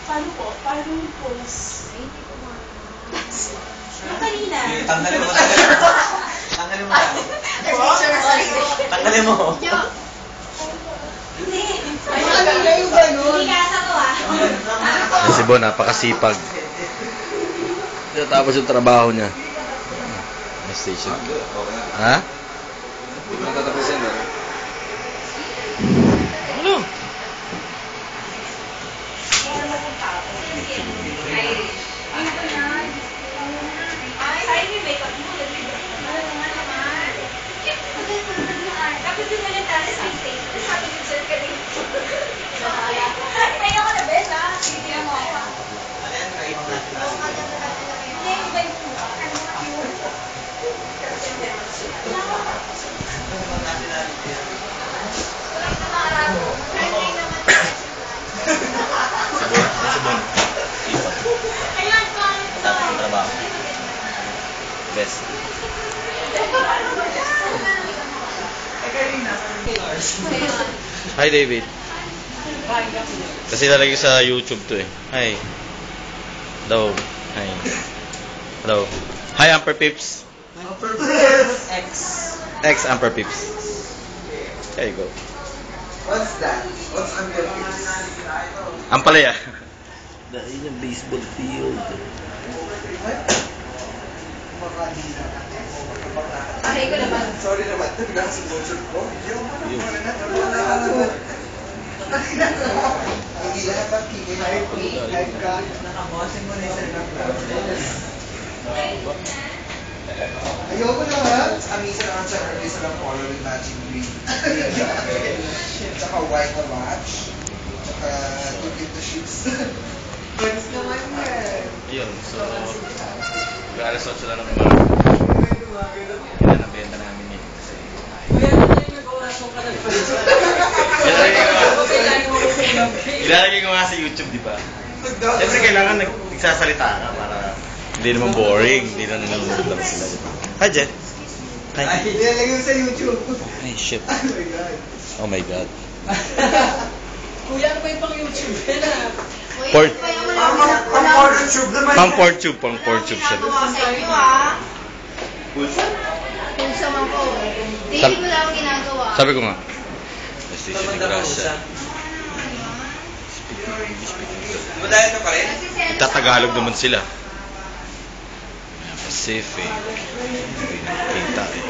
Paano po? Paano yung pose? Yung kanina. Tanggalin mo. Tanggalin mo. Tanggalin mo. Hindi. Hindi kasa ko Yan si Bon, napakasipag. Tapos yung trabaho niya. May station. Ha? Hindi ko natatapusin ba? Ano? Tapos yung mga tala sa stage, sabi ko sir ka rin. Kaya ko na bes ha? Hindi mo ako. Hindi, iba yung mukha. Si Bon. Ayan, pangit to. Tapos yung trabaho. Best. Hi David. Kasi lalagay sa YouTube to eh. Hi. Hello. Hi. Hello. Hi Amper Pips. X. X Amper Pips. There you go. What's that? What's under this? Ampalaya. Dahil yung baseball field. Aray ko naman. Sorry naman, nasa-sponsor ko. Hindi lahat ang kikihayag ka. Nakabosin mo na yung ayoko na ha. Amisa naman sa artist ng color with matching green. Tsaka white na watch. Tsaka two the shoes. Pwede naman yan. Yun, so alas 8 lang ng umaga. Yan ang benta namin yun. Ilalagay ko nga sa YouTube, di ba? Siyempre kailangan nagsasalita ka para hindi naman boring, hindi na nanonood lang sila. Hi Jet. Hi. Ilalagay mo sa YouTube. Ay shit. Oh my God. Oh my God. Kuya, ano ba yung pang YouTube? Kaya Port. Pang PornTube naman. Pang PornTube, pang PornTube siya. Ginagawa sa inyo ha. Kung sa mga ko. Daily ko lang ginagawa. Sabi ko nga. Station ni Gracia. Madaya ka pa rin? Itatagalog naman sila. Pacific. Hindi nakikita eh.